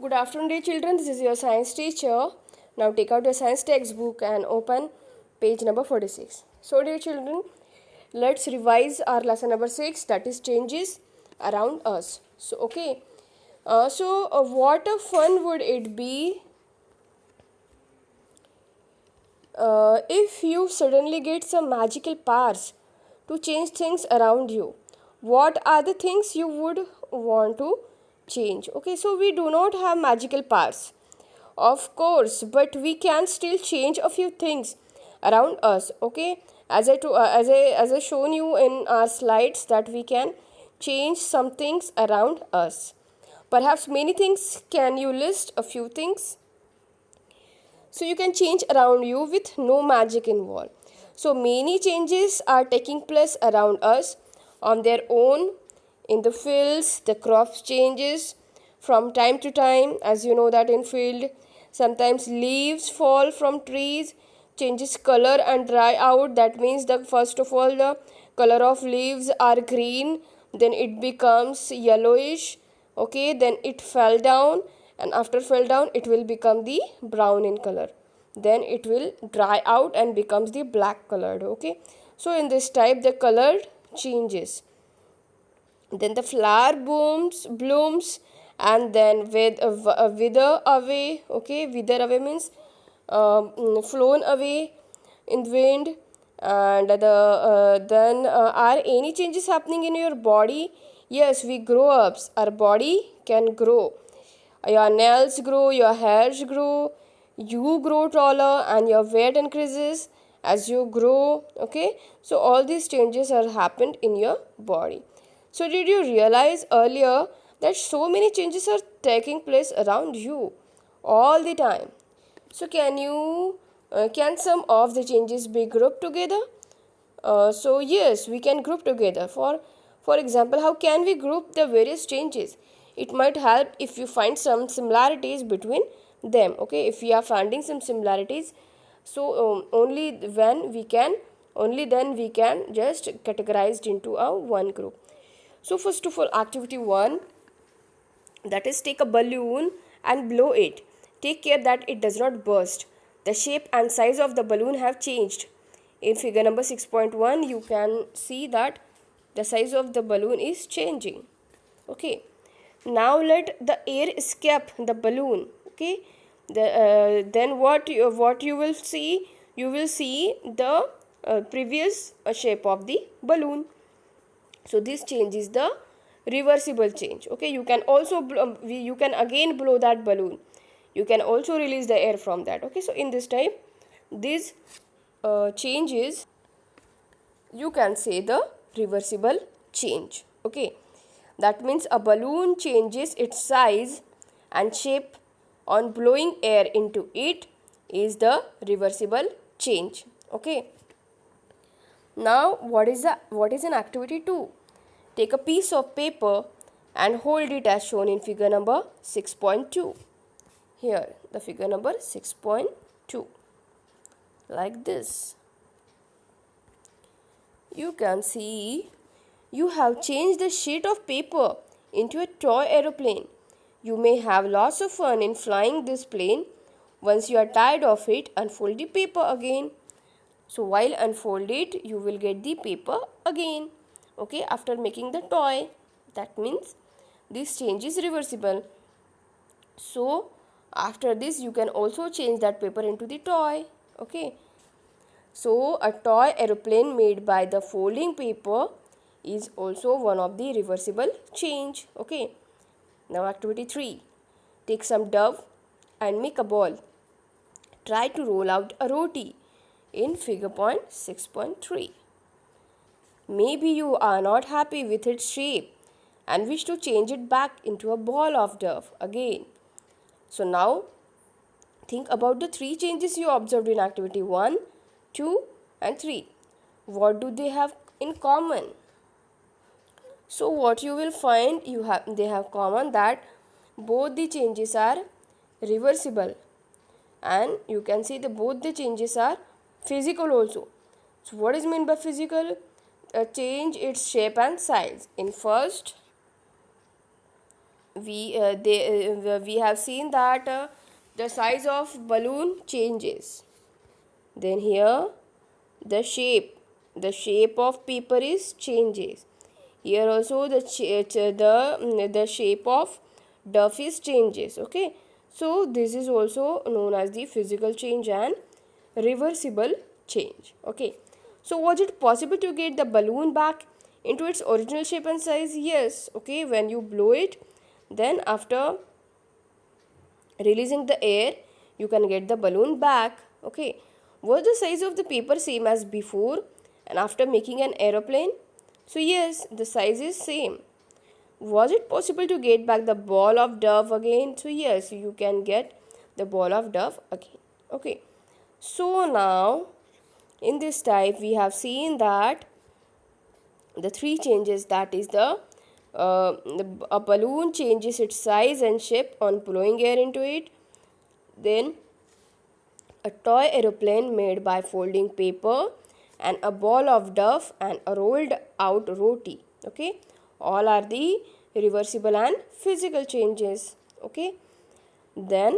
Good afternoon, dear children. This is your science teacher. Now take out your science textbook and open page number 46. So, dear children, let's revise our lesson number 6, that is changes around us. So, okay. What a fun would it be if you suddenly get some magical powers to change things around you? What are the things you would want to change? Okay, so we do not have magical powers, of course, but we can still change a few things around us. Okay, as I shown you in our slides that we can change some things around us. Perhaps many things. Can you list a few things? So you can change around you with no magic involved. So many changes are taking place around us on their own. In the fields, the crops changes from time to time. As you know that in field, sometimes leaves fall from trees, changes color and dry out. That means the first of all the color of leaves are green, then it becomes yellowish. Okay, then it fell down, and after fell down it will become the brown in color, then it will dry out and becomes the black colored. Okay, so in this type the color changes. Then the flower blooms and then wither away. Okay, wither away means flown away in wind. And are any changes happening in your body? Yes, we grow up, our body can grow, your nails grow, your hairs grow, you grow taller and your weight increases as you grow. Okay, so all these changes are happened in your body. So did you realize earlier that so many changes are taking place around you all the time? So can some of the changes be grouped together? So yes, we can group together. For example, how can we group the various changes? It might help if you find some similarities between them. Okay, if we are finding some similarities, so only then we can just categorized into a one group. So first of all, activity 1, that is take a balloon and blow it. Take care that it does not burst. The shape and size of the balloon have changed. In figure number 6.1 you can see that the size of the balloon is changing. Okay, now let the air escape the balloon. Okay, then what you will see, you will see the previous shape of the balloon. So this change is the reversible change. Okay, you can also you can again blow that balloon, you can also release the air from that. Okay, so in this type these changes, you can say the reversible change. Okay, that means a balloon changes its size and shape on blowing air into it is the reversible change. Okay, now what is an activity 2? Take a piece of paper and hold it as shown in figure number 6.2. Here the figure number 6.2, like this. You can see you have changed the sheet of paper into a toy aeroplane. You may have lots of fun in flying this plane. Once you are tired of it, unfold the paper again. So while unfold it, you will get the paper again. Okay, after making the toy, that means this change is reversible. So after this you can also change that paper into the toy. Okay, so a toy aeroplane made by the folding paper is also one of the reversible change. Okay, now activity 3, take some dough and make a ball. Try to roll out a roti in figure point 6.3. Maybe you are not happy with its shape and wish to change it back into a ball of dough again. So now think about the 3 changes you observed in activity 1, 2 and 3. What do they have in common? So what you will find, they have common that both the changes are reversible, and you can see both the changes are physical also. So what is meant by physical? Change its shape and size. In first, we have seen that the size of balloon changes. Then here the shape of paper is changes. Here also the shape of duff is changes. Okay, so this is also known as the physical change and reversible change. Okay, so was it possible to get the balloon back into its original shape and size? Yes. Okay, when you blow it, then after releasing the air, you can get the balloon back. Okay, was the size of the paper same as before and after making an aeroplane? So yes, the size is same. Was it possible to get back the ball of duff again? So yes, you can get the ball of duff again. Okay, so now in this type we have seen that the three changes, that is a balloon changes its size and shape on blowing air into it. Then a toy aeroplane made by folding paper, and a ball of duff and a rolled out roti. Okay, all are the reversible and physical changes. Okay, then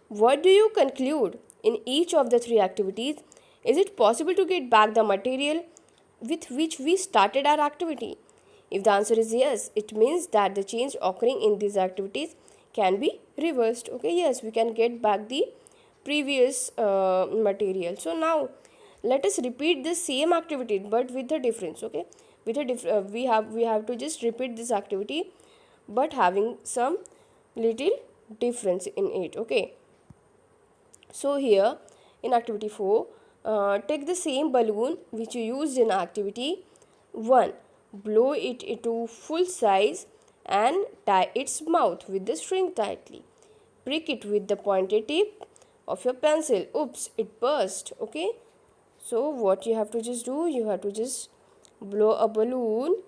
what do you conclude in each of the three activities? Is it possible to get back the material with which we started our activity? If the answer is yes, it means that the change occurring in these activities can be reversed. Okay, yes, we can get back the previous material. So now let us repeat the same activity but with a difference. Okay, with a we have to just repeat this activity but having some little difference in it. Okay, so here in activity 4, take the same balloon which you used in activity 1, blow it into full size and tie its mouth with the string tightly. Prick it with the pointed tip of your pencil. Oops, it burst. Okay, so what you have to just do, you have to just blow a balloon,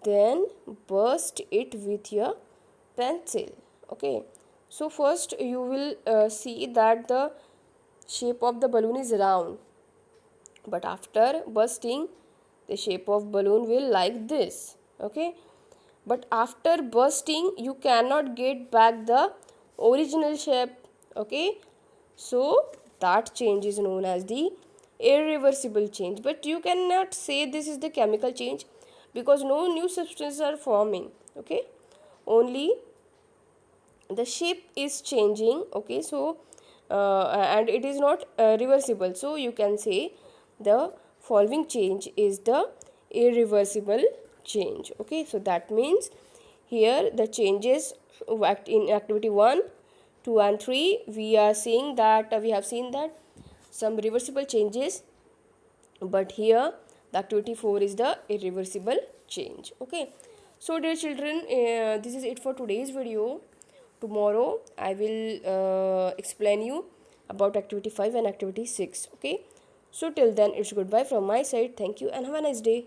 then burst it with your pencil. Okay, so first you will see that the shape of the balloon is round, but after bursting the shape of balloon will like this. Okay, but after bursting you cannot get back the original shape. Okay, so that change is known as the irreversible change, but you cannot say this is the chemical change because no new substances are forming. Okay, only the shape is changing. Okay, so and it is not reversible, so you can say the following change is the irreversible change. Okay, so that means here the changes in activity 1, 2 and 3 we are seeing that we have seen that some reversible changes, but here the activity 4 is the irreversible change. Okay, so dear children, this is it for today's video. Tomorrow I will explain you about activity 5 and activity 6. Okay, so till then it's goodbye from my side. Thank you and have a nice day.